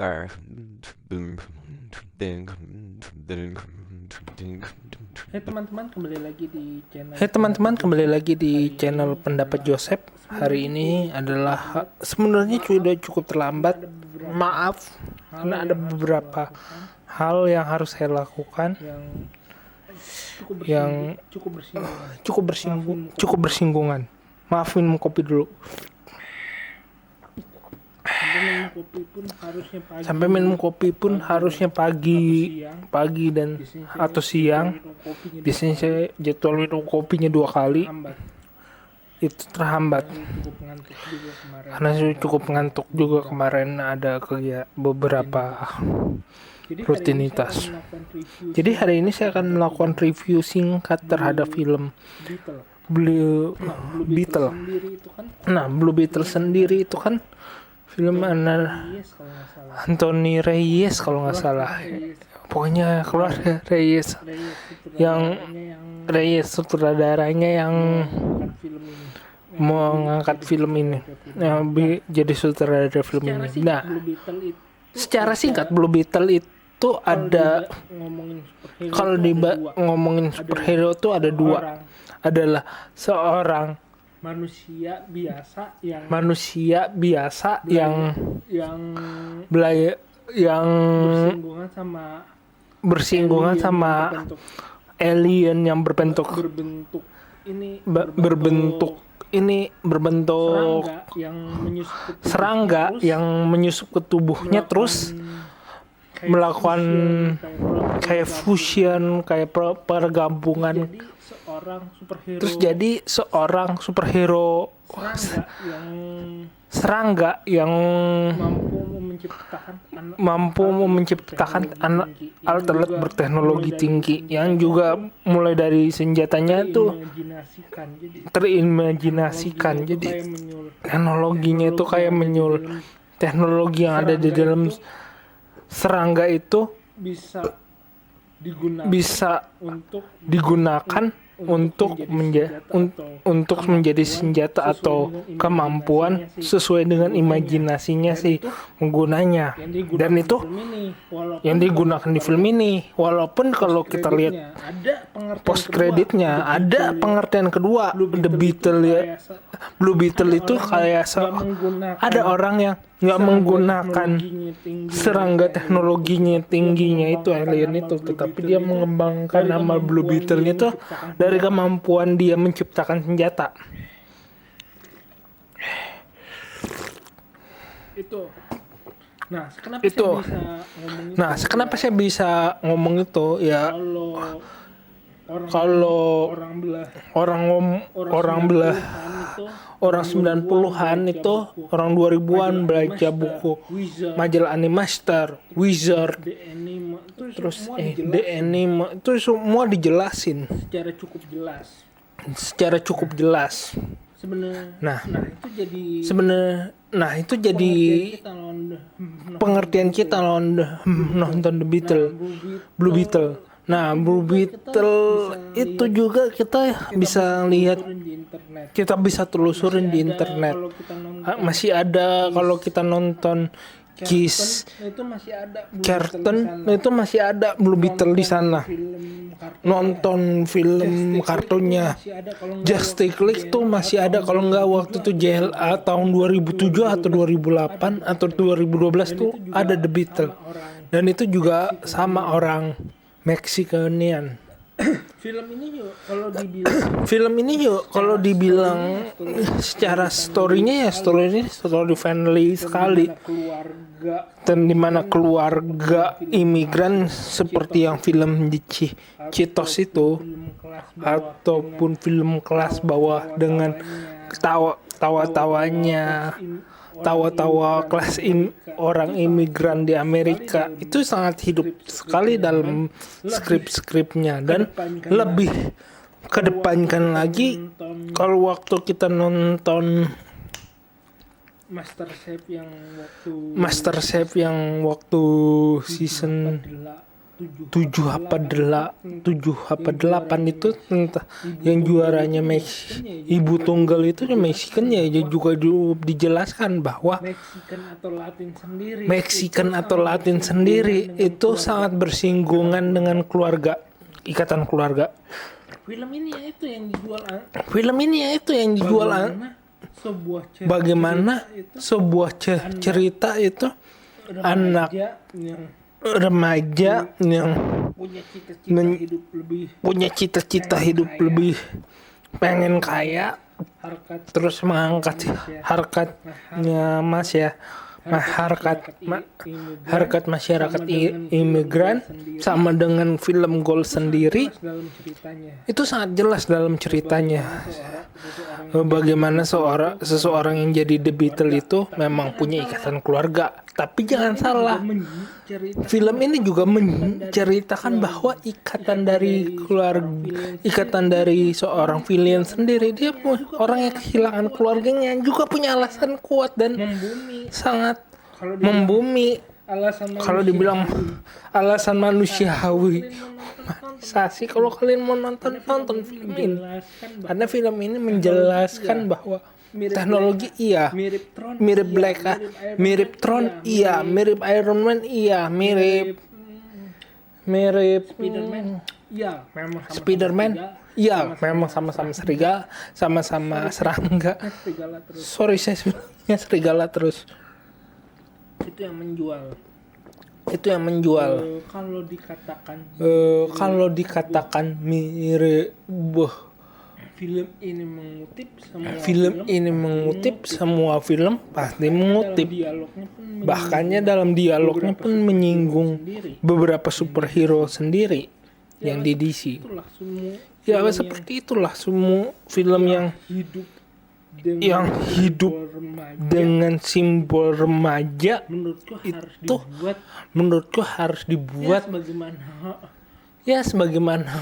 Hai teman-teman, kembali lagi di channel Pendapat Joseph. Hari ini adalah sebenarnya sudah cukup terlambat. Maaf, karena ada beberapa hal yang harus saya lakukan yang cukup bersinggungan. Maaf, minum kopi dulu. Sampai minum kopi pun harusnya pagi dan atau siang. Biasanya saya jadwal minum kopinya 2 kali. Itu terhambat karena saya cukup ngantuk juga kemarin, ada beberapa rutinitas. Jadi hari ini saya akan melakukan review singkat terhadap film Blue Beetle. Nah, Blue Beetle sendiri itu kan film Anthony Reyes kalau nggak salah. Pokoknya keluarga Reyes yang sutradaranya yang mengangkat film ini, jadi sutradara film ini. Nah, secara singkat Blue Beetle itu ada, kalau ngomongin superhero itu ada dua, adalah seorang manusia biasa yang bersinggungan sama alien yang berbentuk serangga yang menyusup ke tubuhnya, terus melakukan kayak fusion, kayak pergabungan, terus jadi seorang superhero serangga yang mampu menciptakan alat berteknologi tinggi, yang juga mulai dari senjatanya tuh terimajinasikan. Jadi teknologinya itu kayak menyul. Teknologi yang ada di dalam serangga itu bisa digunakan untuk menjadi senjata atau kemampuan sesuai dengan imajinasinya si penggunanya. Dan itu yang digunakan di film ini. Walaupun kalau kita lihat post kreditnya ada pengertian kedua, Blue Beetle itu kayak ada orang yang nggak menggunakan serangga teknologinya tingginya itu, alien itu, tetapi dia mengembangkan nama Blue Beetle-nya itu dari kemampuan dia menciptakan senjata. Kenapa saya bisa ngomong itu ya? Kalau orang 90-an itu, orang 2000-an baca buku majalah Animaster, Wizard, terus The Anime, itu semua dijelasin secara cukup jelas. Itu jadi pengertian kita nonton Blue Beetle. Nah, Blue Beetle itu juga kita bisa lihat, kita bisa telusurin di internet. Masih ada, kalau kita nonton Cartoon itu masih ada Blue Beetle di sana. Nonton film kartunnya Justice League tuh masih ada, kalau nggak waktu itu JLA tahun 2007 atau 2008 atau 2012 tuh ada The Beetle. Dan itu juga sama orang Meksikanian. Film ini yuk kalau dibilang secara story family sekali, dan dimana keluarga imigran seperti yang film di Cheetos itu, ataupun film kelas bawah dengan tawa kelas orang imigran di Amerika, itu sangat hidup sekali dalam skrip-skripnya. Dan lebih kedepankan lagi, kalau waktu kita nonton Master Chef yang waktu season 7 apa 8 itu entah yang juaranya ibu tunggal itu Mexican ya juga dijelaskan bahwa Mexican atau Latin sendiri itu sangat bersinggungan dengan keluarga, ikatan keluarga. Film ini ya itu yang dijual. Bagaimana sebuah cerita itu anak remaja yang punya cita-cita hidup lebih pengen kaya, terus mengangkat harkatnya harkat masyarakat imigran sama dengan film Gold sendiri itu sangat jelas dalam ceritanya bagaimana seseorang yang jadi The Beatles itu memang punya ikatan keluarga. Tapi jangan salah, film ini juga menceritakan bahwa ikatan dari seorang villain sendiri, dia orang yang kehilangan keluarganya juga punya alasan kuat dan sangat membumi. Kalau dibilang alasan manusiawi, kalau kalian mau nonton film ini, karena film ini menjelaskan bahwa teknologi iya, mirip Black, mirip Tron iya, mirip Iron Man iya, mirip Spiderman iya, memang sama-sama serigala, sama-sama serangga. Sorry saya sebutnya serigala terus. Itu yang menjual. Kalau dikatakan mirip, film ini mengutip semua film pasti mengutip. Bahkannya dalam dialognya pun menyinggung beberapa superhero sendiri yang di DC. Ya seperti itulah semua film yang hidup dengan simbol remaja menurutku harus dibuat sebagaimana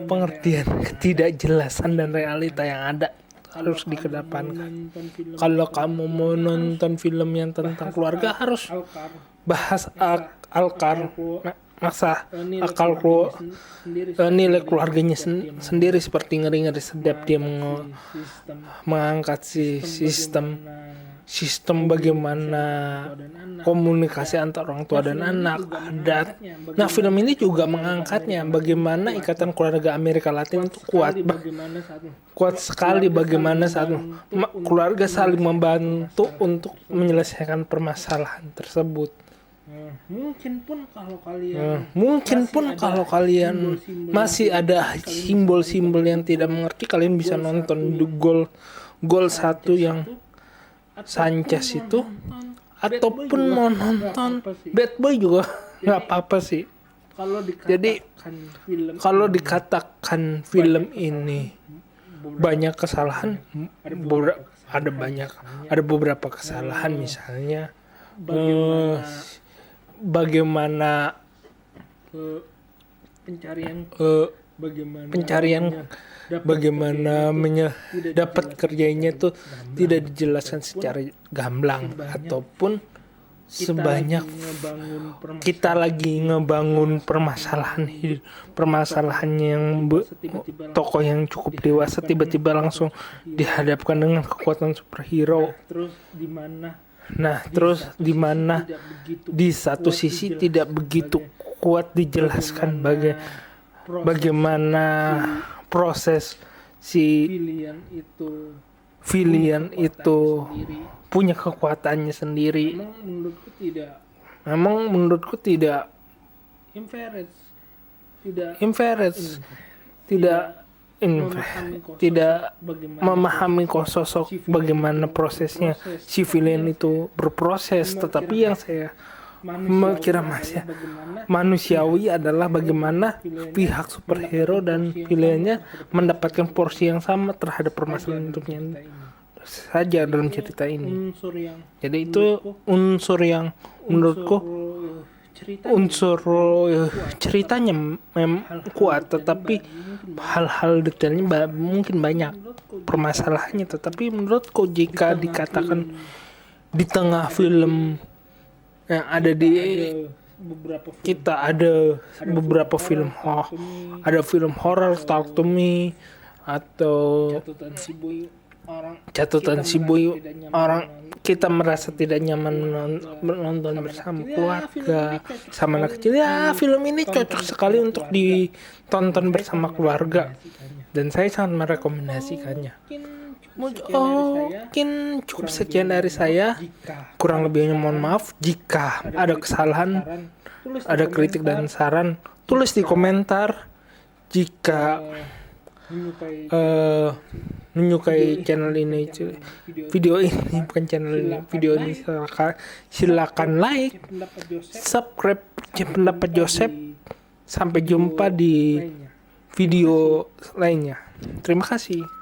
pengertian ketidakjelasan dan realita yang ada harus dikedepankan. Kalau kamu mau nonton film yang tentang keluarga harus bahas nilai keluarganya sendiri seperti ngeri-ngeri sedap. Dia mengangkat sistem bagaimana komunikasi antara orang tua dan anak. Nah film ini juga mengangkatnya bagaimana ikatan keluarga Amerika Latin itu kuat sekali, bagaimana keluarga saling membantu untuk menyelesaikan permasalahan tersebut. Mungkin pun kalau kalian masih ada simbol-simbol yang tidak mengerti, kalian bisa nonton Goal 1 yang Sanchez itu, ataupun mau nonton Bad Boy juga nggak apa-apa sih. Jadi kalau dikatakan film ini banyak kesalahan, ada beberapa kesalahan, misalnya bagaimana pencarian dapat kerjanya itu tidak dijelaskan secara gamblang, ataupun sebanyak kita lagi ngebangun permasalahan yang tokoh yang cukup dewasa tiba-tiba langsung dihadapkan dengan kekuatan superhero. Terus di mana di satu sisi tidak begitu kuat dijelaskan bagaimana proses si villain itu punya kekuatannya sendiri. Memang menurutku tidak memahami sosok bagaimana prosesnya si villain itu berproses. Tetapi yang saya kira masih manusiawi adalah bagaimana pihak superhero dan villainnya mendapatkan porsi yang sama terhadap permasalahan hidupnya saja dalam cerita ini. Jadi itu unsur yang menurutku ceritanya memang kuat, tetapi hal-hal detailnya mungkin banyak permasalahannya. Tetapi menurutku jika dikatakan di tengah film yang ada di kita, ada beberapa film ada film horor, Talk to Me, atau catatan si boy, orang kita merasa tidak nyaman menonton bersama keluarga, sama anak kecil. Ya, film ini cocok sekali untuk ditonton bersama keluarga, dan saya sangat merekomendasikannya. Mungkin cukup sekian dari saya. Kurang lebihnya mohon maaf. Jika ada kesalahan, ada kritik dan saran, tulis di komentar. Jika menyukai channel ini, video ini, bukan channel ini, video ini, silakan like, subscribe Pendapat Joseph. Sampai jumpa di video lainnya. Terima kasih.